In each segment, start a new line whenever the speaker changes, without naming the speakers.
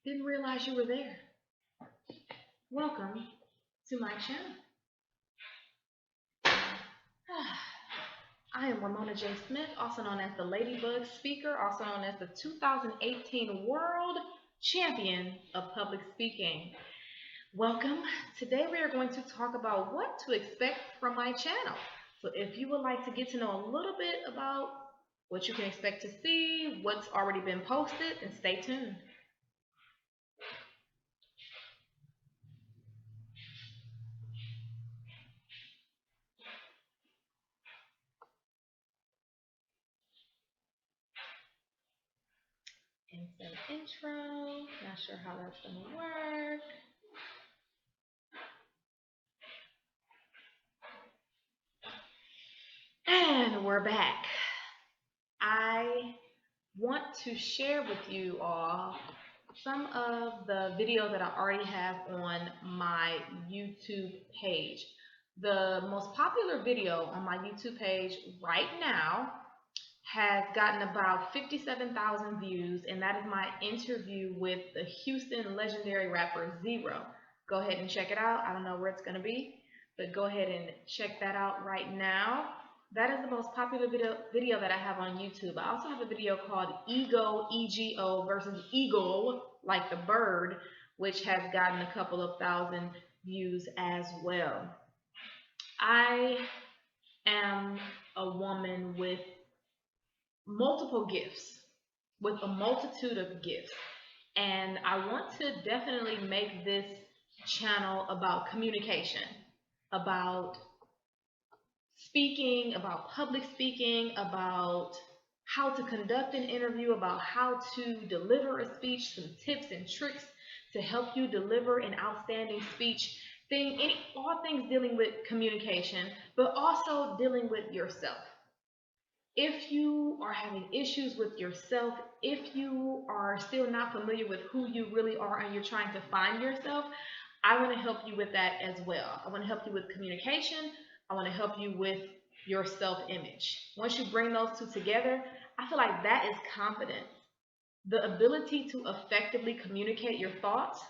Didn't realize you were there. Welcome to my channel. I am Ramona J. Smith, also known as the Ladybug Speaker, also known as the 2018 World Champion of Public Speaking. Welcome. Today we are going to talk about what to expect from my channel. So if you would like to get to know a little bit about what you can expect to see, what's already been posted, then stay tuned. Insert intro. Not sure how that's going to work. And we're back. I want to share with you all some of the videos that I already have on my YouTube page. The most popular video on my YouTube page right now has gotten about 57,000 views, and that is my interview with the Houston legendary rapper Zero. Go ahead and check it out. I don't know where it's going to be, but go ahead and check that out right now. That is the most popular video that I have on YouTube. I also have a video called Ego, E-G-O versus Eagle, like the bird, which has gotten a couple of thousand views as well. I am a woman with multiple gifts, with a multitude of gifts. And I want to definitely make this channel about communication, about speaking, about public speaking, about how to conduct an interview, about how to deliver a speech, some tips and tricks to help you deliver an outstanding speech, all things dealing with communication, but also dealing with yourself. If you are having issues with yourself, if you are still not familiar with who you really are and you're trying to find yourself, I want to help you with that as well. I want to help you with communication. I want to help you with your self-image. Once you bring those two together, I feel like that is confidence. The ability to effectively communicate your thoughts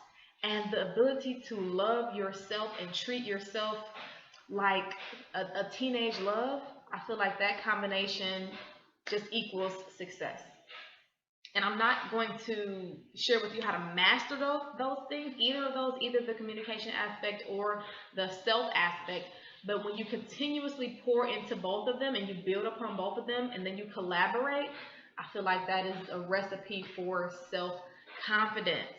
and the ability to love yourself and treat yourself like a teenage love. I feel like that combination just equals success. And I'm not going to share with you how to master those things, either the communication aspect or the self aspect. But when you continuously pour into both of them and you build upon both of them and then you collaborate, I feel like that is a recipe for self-confidence.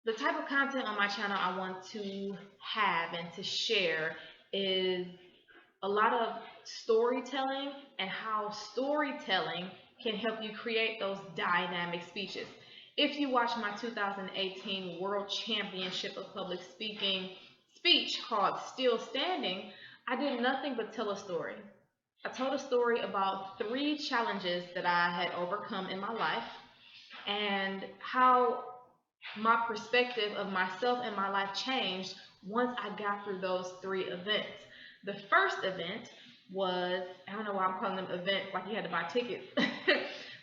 The type of content on my channel I want to have and to share is a lot of storytelling and how storytelling can help you create those dynamic speeches. If you watch my 2018 World Championship of Public Speaking speech called Still Standing, I did nothing but tell a story. I told a story about 3 challenges that I had overcome in my life and how my perspective of myself and my life changed once I got through those 3 events. The first event was, I don't know why I'm calling them events, like you had to buy tickets.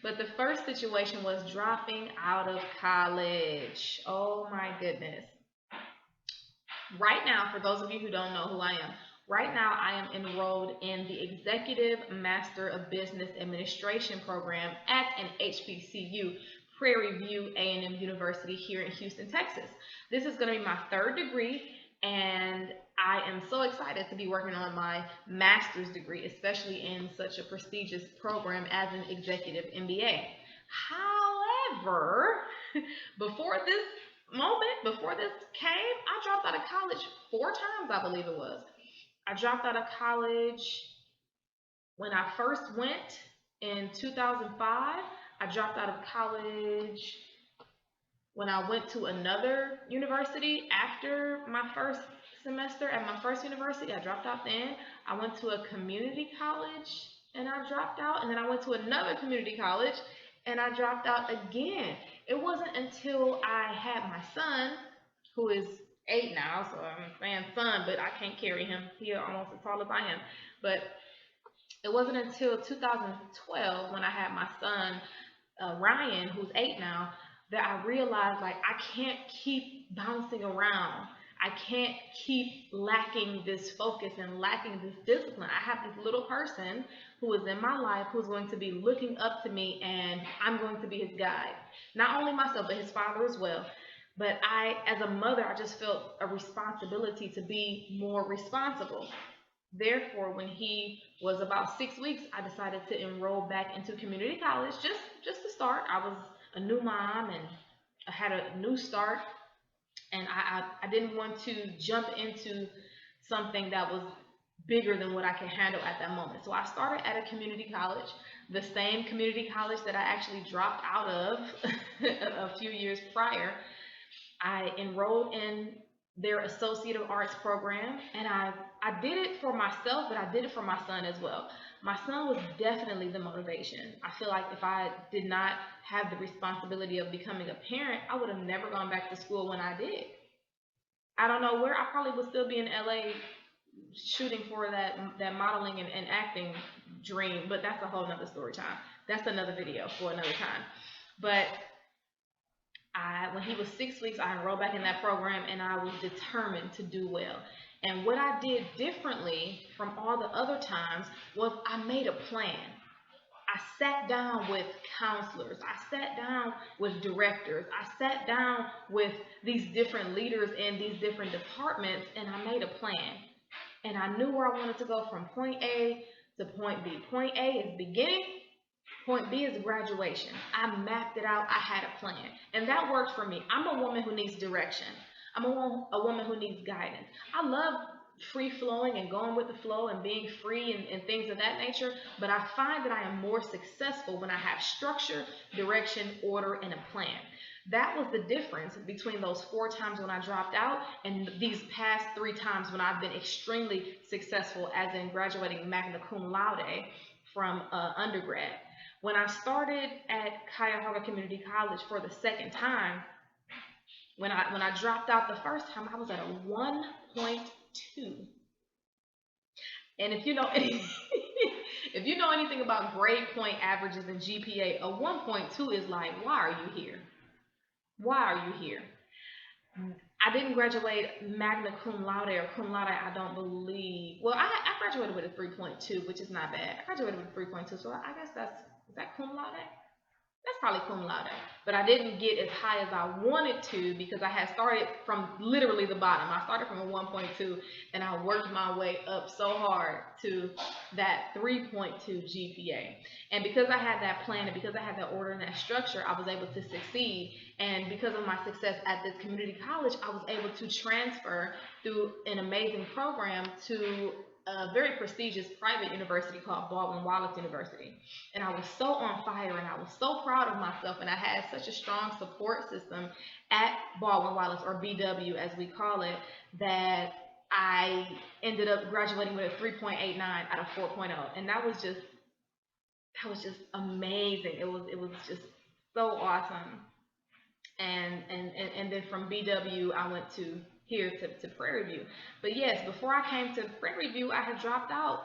But the first situation was dropping out of college. Oh my goodness. Right now, for those of you who don't know who I am, right now I am enrolled in the Executive Master of Business Administration program at an HBCU, Prairie View A&M University here in Houston, Texas. This is going to be my 3rd degree, and I am so excited to be working on my master's degree, especially in such a prestigious program as an executive MBA. However, before this came, I dropped out of college 4 times, I believe it was. I dropped out of college when I first went in 2005. I dropped out of college when I went to another university after my first semester at my first university. I dropped out then. I went to a community college and I dropped out. And then I went to another community college and I dropped out again. It wasn't until I had my son, who is 8 now, so I'm saying son, but I can't carry him. He's almost as tall as I am. But it wasn't until 2012 when I had my son, Ryan, who's 8 now, that I realized like I can't keep bouncing around. I can't keep lacking this focus and lacking this discipline. I have this little person who is in my life who's going to be looking up to me, and I'm going to be his guide. Not only myself, but his father as well. But I, as a mother, I just felt a responsibility to be more responsible. Therefore, when he was about 6 weeks, I decided to enroll back into community college just to start. I was a new mom and I had a new start, and I didn't want to jump into something that was bigger than what I could handle at that moment. So I started at a community college, the same community college that I actually dropped out of a few years prior. I enrolled in their Associate of Arts program, and I did it for myself, but I did it for my son as well. My son was definitely the motivation. I feel like if I did not have the responsibility of becoming a parent, I would have never gone back to school when I did. I don't know where. I probably would still be in LA shooting for that modeling and acting dream, but that's a whole nother story time. That's another video for another time. But when he was 6 weeks, I enrolled back in that program, and I was determined to do well. And what I did differently from all the other times was I made a plan. I sat down with counselors. I sat down with directors. I sat down with these different leaders in these different departments, and I made a plan. And I knew where I wanted to go from point A to point B. Point A is beginning. Point B is graduation. I mapped it out. I had a plan. And that worked for me. I'm a woman who needs direction. I'm a woman who needs guidance. I love free flowing and going with the flow and being free and things of that nature. But I find that I am more successful when I have structure, direction, order, and a plan. That was the difference between those 4 times when I dropped out and these past 3 times when I've been extremely successful, as in graduating magna cum laude from undergrad. When I started at Cuyahoga Community College for the second time, when I dropped out the first time, I was at a 1.2. And if you know if you know anything about grade point averages and GPA, a 1.2 is like, why are you here? Why are you here? I didn't graduate magna cum laude or cum laude, I don't believe. Well, I graduated with a 3.2, which is not bad. I graduated with a 3.2, so I guess is that cum laude? That's probably cum laude. But I didn't get as high as I wanted to because I had started from literally the bottom. I started from a 1.2 and I worked my way up so hard to that 3.2 GPA. And because I had that plan and because I had that order and that structure, I was able to succeed. And because of my success at this community college, I was able to transfer through an amazing program to a very prestigious private university called Baldwin-Wallace University. And I was so on fire and I was so proud of myself, and I had such a strong support system at Baldwin-Wallace, or BW as we call it, that I ended up graduating with a 3.89 out of 4.0. And that was just amazing. It was just so awesome. And then from BW I went to here to Prairie View. But yes, before I came to Prairie View, I had dropped out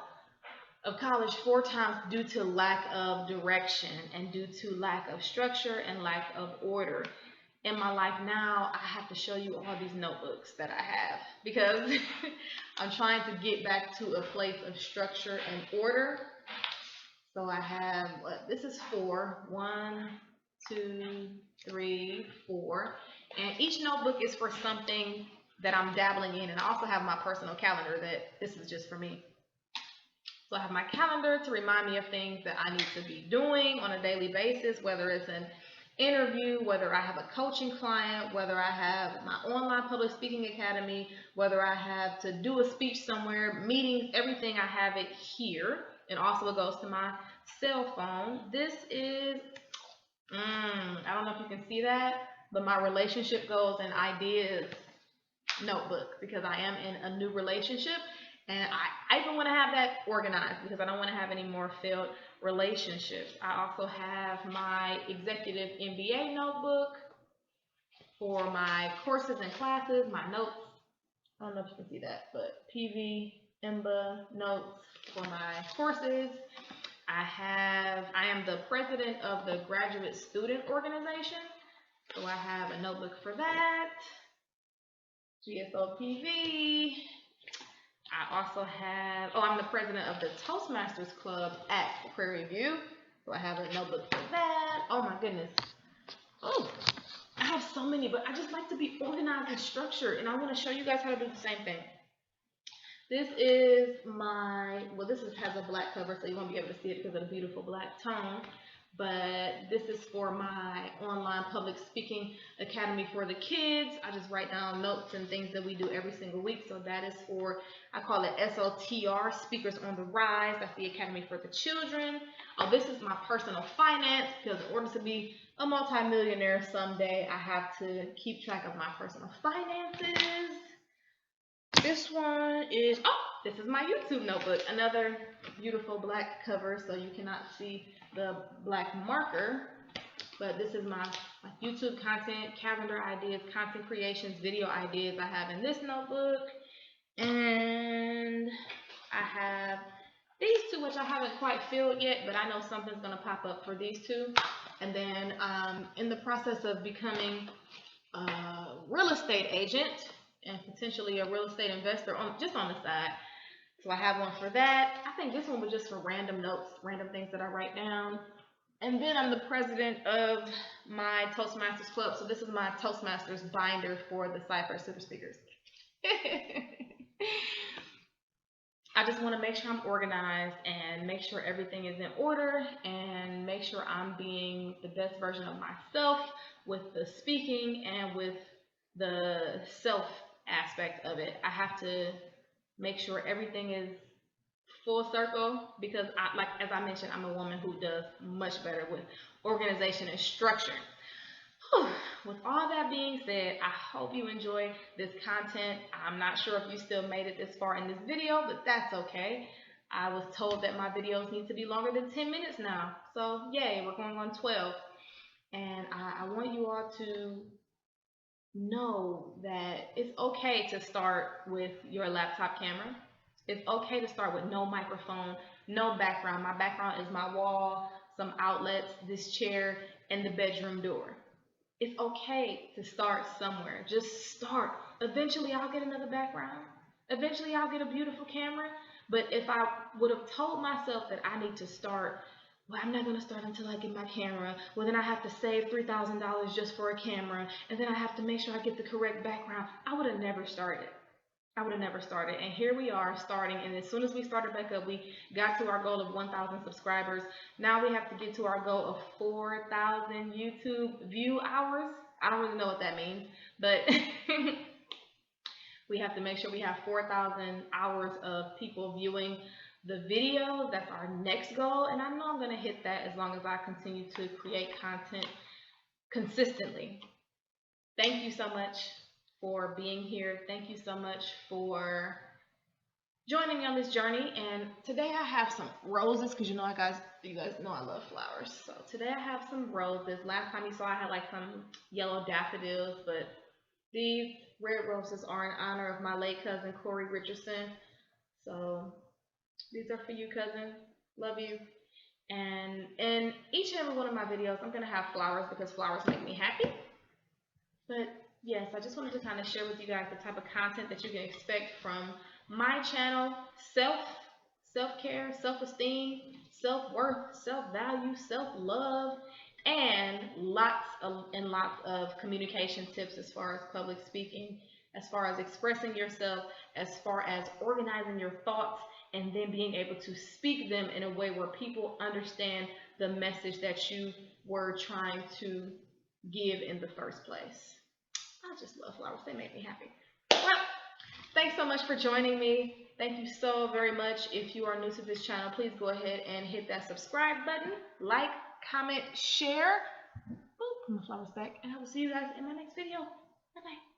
of college 4 times due to lack of direction and due to lack of structure and lack of order. In my life now, I have to show you all these notebooks that I have because I'm trying to get back to a place of structure and order. So I have, this is 4. 1, 2, 3, 4. And each notebook is for something that I'm dabbling in. And I also have my personal calendar that this is just for me. So I have my calendar to remind me of things that I need to be doing on a daily basis, whether it's an interview, whether I have a coaching client, whether I have my online public speaking academy, whether I have to do a speech somewhere, meetings, everything, I have it here. And also it goes to my cell phone. This is, I don't know if you can see that, but my relationship goals and ideas notebook, because I am in a new relationship and I even want to have that organized because I don't want to have any more failed relationships. I also have my executive MBA notebook for my courses and classes, my notes. I don't know if you can see that, but PV, MBA notes for my courses. I am the president of the graduate student organization. So I have a notebook for that. GSOPV. I also have, I'm the president of the Toastmasters Club at Prairie View. So I have a notebook for that. Oh my goodness. Oh, I have so many, but I just like to be organized and structured, and I want to show you guys how to do the same thing. This is my, has a black cover, so you won't be able to see it because of the beautiful black tone. But this is for my online public speaking academy for the kids. I just write down notes and things that we do every single week. So that is for, I call it SOTR, Speakers on the Rise. That's the academy for the children. Oh, this is my personal finance, because in order to be a multimillionaire someday, I have to keep track of my personal finances. This one is, this is my YouTube notebook. Another beautiful black cover, so you cannot see the black marker. But this is my YouTube content, calendar ideas, content creations, video ideas I have in this notebook. And I have these two, which I haven't quite filled yet, but I know something's going to pop up for these two. And then in the process of becoming a real estate agent, and potentially a real estate investor just on the side. So I have one for that. I think this one was just for random notes, random things that I write down. And then I'm the president of my Toastmasters Club. So this is my Toastmasters binder for the Cypher Super Speakers. I just want to make sure I'm organized and make sure everything is in order and make sure I'm being the best version of myself with the speaking and with the self aspect of it. I have to make sure everything is full circle, because as I mentioned, I'm a woman who does much better with organization and structure. Whew. With all that being said, I hope you enjoy this content. I'm not sure if you still made it this far in this video, but that's okay. I was told that my videos need to be longer than 10 minutes now. So yay, we're going on 12. And I want you all to know that it's okay to start with your laptop camera. It's okay to start with no microphone, no background. My background is my wall, some outlets, this chair, and the bedroom door. It's okay to start somewhere. Just start. Eventually, I'll get another background. Eventually, I'll get a beautiful camera. But if I would have told myself that I need to start, well, I'm not going to start until I get my camera. Well, then I have to save $3,000 just for a camera. And then I have to make sure I get the correct background. I would have never started. I would have never started. And here we are starting. And as soon as we started back up, we got to our goal of 1,000 subscribers. Now we have to get to our goal of 4,000 YouTube view hours. I don't really know what that means, but we have to make sure we have 4,000 hours of people viewing the video. That's our next goal. And I know I'm going to hit that as long as I continue to create content consistently. Thank you so much for being here. Thank you so much for joining me on this journey. And today I have some roses, because you guys know I love flowers. So today I have some roses. Last time you saw I had like some yellow daffodils, but these red roses are in honor of my late cousin Corey Richardson. So these are for you, cousin. Love you. And in each and every one of my videos, I'm going to have flowers because flowers make me happy. But yes, I just wanted to kind of share with you guys the type of content that you can expect from my channel. Self-care, self-esteem, self-worth, self-value, self-love, and lots of communication tips as far as public speaking, as far as expressing yourself, as far as organizing your thoughts, and then being able to speak them in a way where people understand the message that you were trying to give in the first place. I just love flowers. They make me happy. Well, thanks so much for joining me. Thank you so very much. If you are new to this channel, please go ahead and hit that subscribe button, like, comment, share. Boop, put my flowers back, and I will see you guys in my next video. Bye-bye.